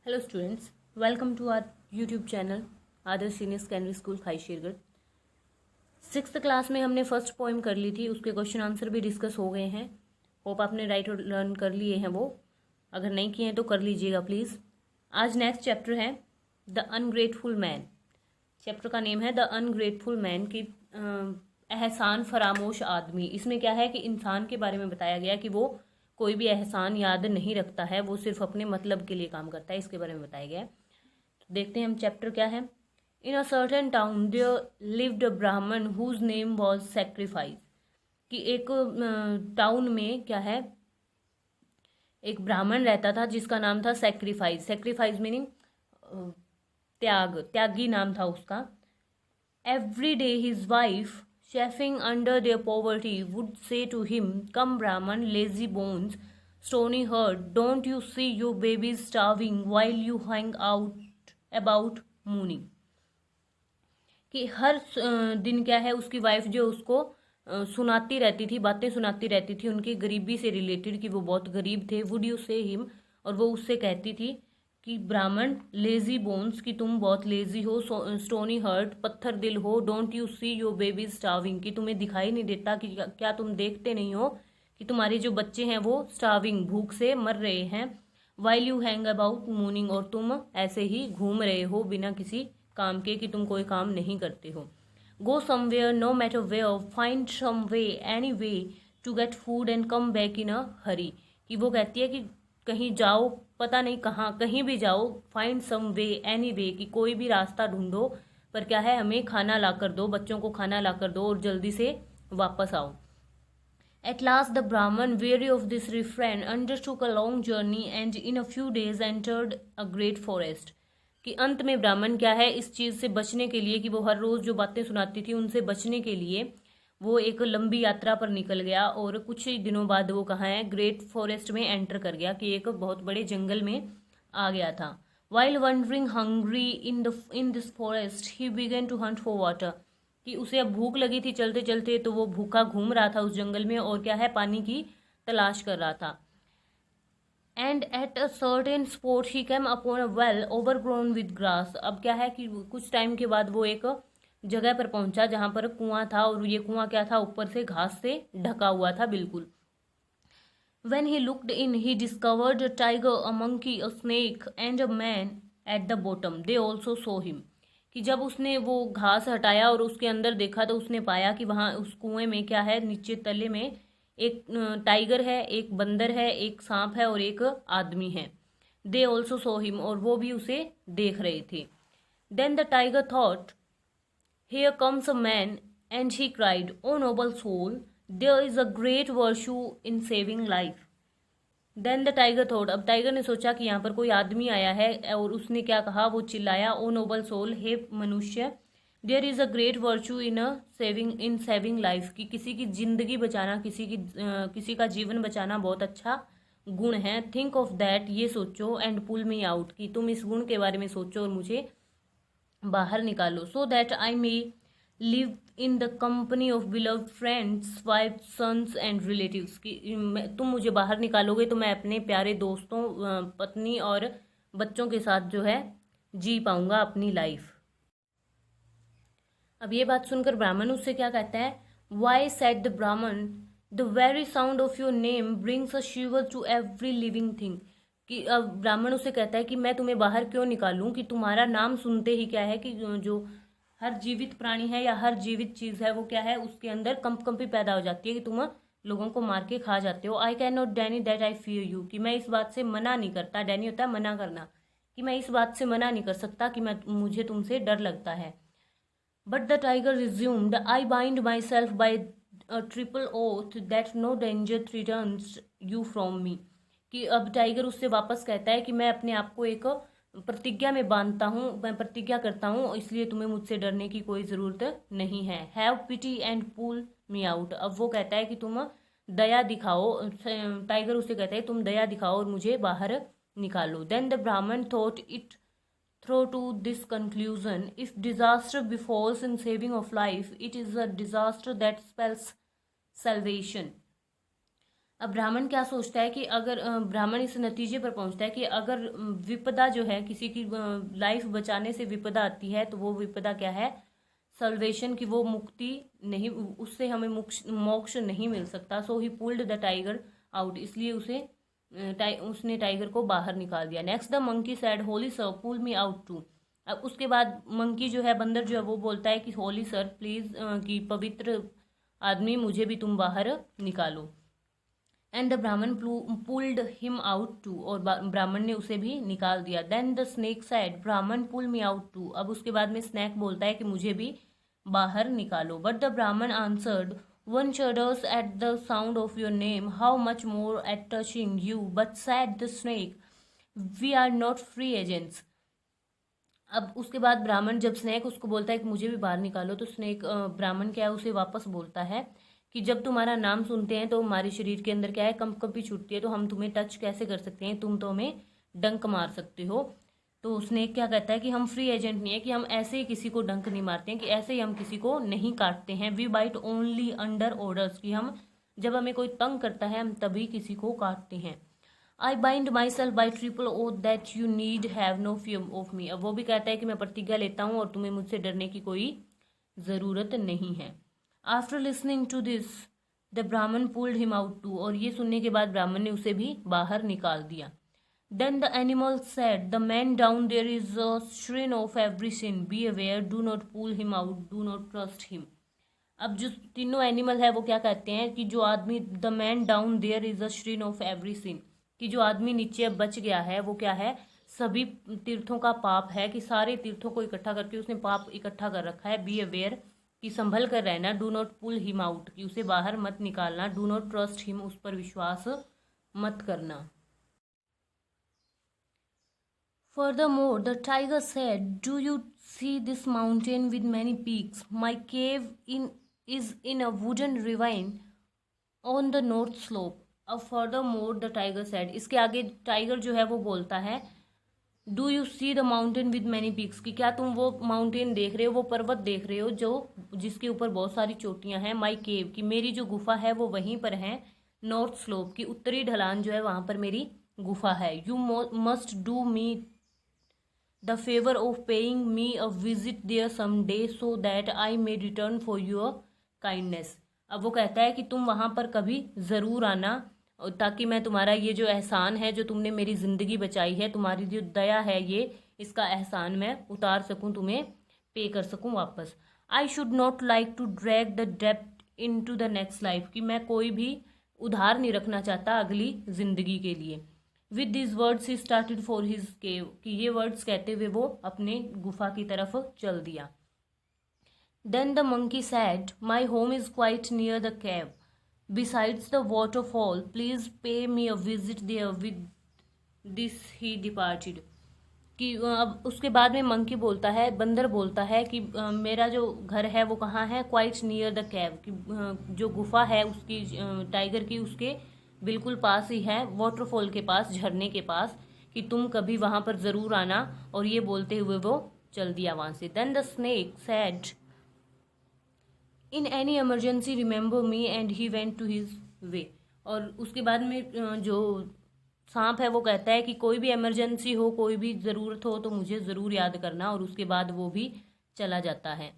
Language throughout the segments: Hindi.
Hello students, welcome to our YouTube channel Adarsh senior secondary school Khaishergarh. Sixth class में हमने फर्स्ट पोएम कर ली थी, उसके क्वेश्चन आंसर भी डिस्कस हो गए हैं। होप आपने राइट और लर्न कर लिए हैं वो, अगर नहीं किए हैं तो कर लीजिएगा प्लीज़। आज नेक्स्ट चैप्टर है द अनग्रेटफुल मैन। चैप्टर का नेम है द अनग्रेटफुल मैन की एहसान फरामोश आदमी। इसमें क्या है कि इंसान के बारे में बताया गया कि वो कोई भी एहसान याद नहीं रखता है, वो सिर्फ अपने मतलब के लिए काम करता है, इसके बारे में बताया गया है। तो देखते हैं हम चैप्टर क्या है। In a certain town there lived a Brahmin whose name was sacrifice. कि एक टाउन में क्या है, एक ब्राह्मण रहता था जिसका नाम था सेक्रीफाइस। सेक्रीफाइस मीनिंग त्यागी नाम था उसका। Every day his wife chafing under their poverty would say to him, come Brahman, lazy bones, stony heart, don't you see your babies starving while you hang out about mooning। कि हर दिन क्या है, उसकी वाइफ जो उसको सुनाती रहती थी, बातें सुनाती रहती थी उनकी गरीबी से रिलेटेड, कि वो बहुत गरीब थे। वुड यू से हिम, और वो उससे कहती थी कि ब्राह्मण लेजी बोन्स, कि तुम बहुत लेजी हो, स्टोनी हर्ट, पत्थर दिल हो, don't you see your baby starving, कि तुम्हें दिखाई नहीं देता, कि क्या तुम देखते नहीं हो कि तुम्हारे जो बच्चे हैं वो स्टार्विंग, भूख से मर रहे हैं। वाइल यू हैंग अबाउट मूनिंग, और तुम ऐसे ही घूम रहे हो बिना किसी काम के, कि तुम कोई काम नहीं करते हो। Go somewhere no matter where, find some way any way to get food and come back in a hurry. कि वो कहती है कि कहीं जाओ, पता नहीं कहाँ, कहीं भी जाओ, फाइंड सम वे एनी वे, कि कोई भी रास्ता ढूंढो, पर क्या है, हमें खाना ला कर दो, बच्चों को खाना ला कर दो और जल्दी से वापस आओ। At last the Brahman, weary of this refrain, undertook a long journey and in a few days entered a great forest। कि अंत में ब्राह्मण क्या है, इस चीज़ से बचने के लिए, कि वो हर रोज़ जो बातें सुनाती थी उनसे बचने के लिए वो एक लंबी यात्रा पर निकल गया, और कुछ ही दिनों बाद वो कहाँ है, ग्रेट फॉरेस्ट में एंटर कर गया, कि एक बहुत बड़े जंगल में आ गया था। While wandering hungry in this forest, he began to hunt for water। कि उसे अब भूख लगी थी चलते चलते, तो वो भूखा घूम रहा था उस जंगल में, और क्या है, पानी की तलाश कर रहा था। And at a certain spot he came upon a well overgrown with grass. अब क्या है कि कुछ टाइम के बाद वो एक जगह पर पहुंचा जहां पर कुआं था, और ये कुआं क्या था, ऊपर से घास से ढका हुआ था बिल्कुल। When he looked in, he discovered a tiger, a monkey, a snake and a man at the bottom. They also saw him। कि जब उसने वो घास हटाया और उसके अंदर देखा, तो उसने पाया कि वहाँ उस कुएं में क्या है, नीचे तले में एक टाइगर है, एक बंदर है, एक सांप है और एक आदमी है। दे ऑल्सो सो हिम, और वो भी उसे देख रहे थे। Then the tiger thought, here comes a man, and he cried, O noble soul, there is a great virtue in saving life। Then the tiger thought, अब टाइगर ने सोचा कि यहाँ पर कोई आदमी आया है, और उसने क्या कहा, वो चिल्लाया, ओ नोबल सोल, हे मनुष्य, there is a great virtue in saving life. कि किसी की जिंदगी बचाना, किसी का जीवन बचाना बहुत अच्छा गुण है। थिंक ऑफ दैट, ये सोचो, एंड पुल मी आउट, कि तुम इस गुण के बारे में सोचो और मुझे बाहर निकालो। So that I may live in the company of beloved friends, wife, sons and relatives. की तुम मुझे बाहर निकालोगे तो मैं अपने प्यारे दोस्तों, पत्नी और बच्चों के साथ जो है जी पाऊंगा अपनी लाइफ। अब ये बात सुनकर ब्राह्मण उससे क्या कहता है, why said the Brahmin, the very sound of your name brings a shiver to every living thing. कि अब ब्राह्मण उसे कहता है कि मैं तुम्हें बाहर क्यों निकालूं, कि तुम्हारा नाम सुनते ही क्या है, कि जो हर जीवित प्राणी है या हर जीवित चीज है, वो क्या है, उसके अंदर कंपकंपी पैदा हो जाती है, कि तुम लोगों को मार के खा जाते हो। I can not Danny that I fear you, कि मैं इस बात से मना नहीं करता, डैनी होता है मना करना, कि मैं इस बात से मना नहीं कर सकता कि मुझे तुमसे डर लगता है। But the tiger resumed, I bind myself by a triple oath that no danger threatens you from me. कि अब टाइगर उससे वापस कहता है कि मैं अपने आप को एक प्रतिज्ञा में बांधता हूँ, मैं प्रतिज्ञा करता हूँ, इसलिए तुम्हें मुझसे डरने की कोई ज़रूरत नहीं है। Have pity and pull me out. अब वो कहता है कि तुम दया दिखाओ, टाइगर उससे कहता है तुम दया दिखाओ और मुझे बाहर निकालो। देन द ब्राह्मण thought it through to this conclusion, if disaster befalls in saving of life, it is a disaster that spells salvation। अब ब्राह्मण क्या सोचता है कि अगर ब्राह्मण इस नतीजे पर पहुंचता है कि अगर विपदा जो है, किसी की लाइफ बचाने से विपदा आती है, तो वो विपदा क्या है, सल्वेशन की, वो मुक्ति नहीं, उससे हमें मोक्ष नहीं मिल सकता। So he pulled the tiger out, इसलिए उसने टाइगर को बाहर निकाल दिया। Next the monkey said holy sir pull me out too. अब उसके बाद मंकी जो है, बंदर जो है, वो बोलता है कि होली सर प्लीज, कि पवित्र आदमी, मुझे भी तुम बाहर निकालो। And the Brahmin pulled him out too, और ब्राह्मण ने उसे भी निकाल दिया। देन द स्नेक सैड ब्राह्मण पुल मी आउट टू। अब उसके बाद में स्नेक बोलता है कि मुझे भी बाहर निकालो। But the Brahmin answered one shudders at the sound of your name, how much more at touching you. But said the snake we are not free agents. अब उसके बाद ब्राह्मण, जब स्नेक उसको बोलता है कि मुझे भी बाहर निकालो, तो स्नेक ब्राह्मण क्या है, उसे वापस बोलता है कि जब तुम्हारा नाम सुनते हैं तो हमारे शरीर के अंदर क्या है, कंपकंपी छूटती है, तो हम तुम्हें टच कैसे कर सकते हैं, तुम तो हमें डंक मार सकते हो। तो स्नेक क्या कहता है कि हम फ्री एजेंट नहीं है, कि हम ऐसे ही किसी को डंक नहीं मारते हैं, कि ऐसे ही हम किसी को नहीं काटते हैं। We bite only under orders, कि हम जब हमें कोई तंग करता है हम तभी किसी को काटते हैं। I bind myself by triple oath that you need have no fear of me. अब वो भी कहता है कि मैं प्रतिज्ञा लेता हूँ और तुम्हें मुझसे डरने की कोई ज़रूरत नहीं है। After listening to this the Brahmin pulled him out too, और ये सुनने के बाद ब्राह्मण ने उसे भी बाहर निकाल दिया। Then the animal said the man down there is a shrine of every sin, be aware, do not pull him out, do not trust him. अब जो तीनों एनिमल है वो क्या कहते हैं कि जो आदमी, the man down there is a shrine of every sin, कि जो आदमी नीचे बच गया है वो क्या है, सभी तीर्थों का पाप है, कि सारे तीर्थों को इकट्ठा करके उसने पाप इकट्ठा कर रखा है। बी अवेयर, कि संभल कर रहना। Do not pull him out, कि उसे बाहर मत निकालना। डू नॉट ट्रस्ट हिम, उस पर विश्वास मत करना। Furthermore, the tiger said, do you see this mountain with many peaks? My cave is in a wooden ravine on the north slope. अब furthermore the tiger said, इसके आगे टाइगर जो है वो बोलता है, do you see the mountain with many peaks, कि क्या तुम वो माउंटेन देख रहे हो, वो पर्वत देख रहे हो जो जिसके ऊपर बहुत सारी चोटियां हैं। माई केव, कि मेरी जो गुफा है वो वहीं पर है। नॉर्थ स्लोप, की उत्तरी ढलान जो है वहां पर मेरी गुफा है। You must do me the favour of paying me a visit there some day so that I may return for your kindness. अब वो कहता है कि तुम वहां पर कभी ज़रूर आना, ताकि मैं तुम्हारा ये जो एहसान है, जो तुमने मेरी ज़िंदगी बचाई है, तुम्हारी जो दया है, ये इसका एहसान मैं उतार सकूं, तुम्हें पे कर सकूं वापस। I should not like to drag the डेप्ट into the next life, कि मैं कोई भी उधार नहीं रखना चाहता अगली ज़िंदगी के लिए। With this words he started for his cave, कि ये वर्ड्स कहते हुए वो अपने गुफा की तरफ चल दिया। Then the monkey said, my home is quite near the cave besides the waterfall, please pay me a visit there. With this he departed, कि अब उसके बाद में मंकी बोलता है, बंदर बोलता है कि मेरा जो घर है वो कहाँ है, क्वाइट नियर द केव, कि जो गुफा है उसकी, टाइगर की, उसके बिल्कुल पास ही है, वाटरफॉल के पास, झरने के पास, कि तुम कभी वहां पर जरूर आना। और ये बोलते हुए वो चल दिया वहां से। Then the snake said in any emergency remember me, and he went to his way. और उसके बाद में जो सांप है वो कहता है कि कोई भी इमरजेंसी हो, कोई भी ज़रूरत हो तो मुझे ज़रूर याद करना, और उसके बाद वो भी चला जाता है।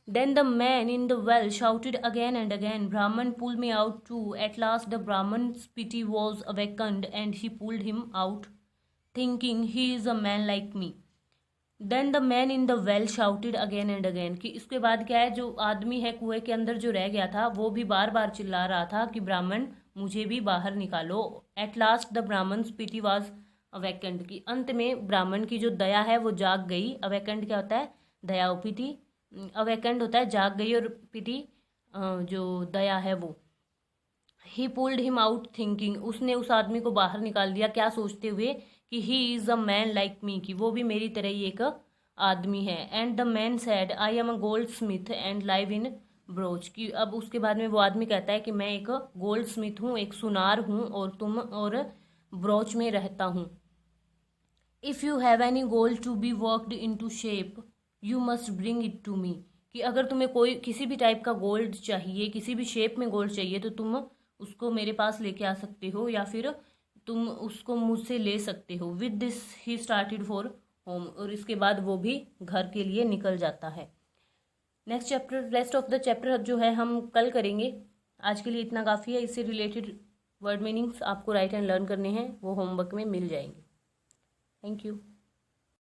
Then the man in the well shouted again and again, Brahman, pull me out too. At last the Brahman's pity was awakened and he pulled him out, thinking he is a man like me. Then the man in the well shouted again and again, कि इसके बाद क्या है, जो आदमी है कुएं के अंदर जो रह गया था वो भी बार बार चिल्ला रहा था कि ब्राह्मण मुझे भी बाहर निकालो। At last the Brahman's pity was awakened, कि अंत में ब्राह्मण की जो दया है वो जाग गई। अवेकेंड क्या होता है, दया। पिटी अवेकेंड होता है जाग गई, और पिटी जो दया है वो। ही पुल्ड हिम आउट थिंकिंग, उसने उस आदमी को बाहर निकाल दिया, क्या सोचते हुए, कि he is a man like me, कि वो भी मेरी तरह ही एक आदमी है। And the man sad, I am a gold Smith and live in broach, कि अब उसके बाद में वो आदमी कहता है कि मैं एक गोल्ड स्मिथ हूँ, एक सुनार हूँ, और ब्रोच में रहता हूँ। If you have any gold to be worked into shape, you must bring it to me, कि अगर तुम्हें कोई किसी भी टाइप का गोल्ड चाहिए, किसी भी शेप में गोल्ड चाहिए, तो तुम उसको मेरे पास लेके आ सकते हो या फिर तुम उसको मुझसे ले सकते हो। With this he started for home, और इसके बाद वो भी घर के लिए निकल जाता है। Next chapter, rest of the chapter जो है हम कल करेंगे। आज के लिए इतना काफ़ी है। इससे रिलेटेड वर्ड मीनिंग्स आपको राइट एंड लर्न करने हैं, वो होमवर्क में मिल जाएंगे। Thank you.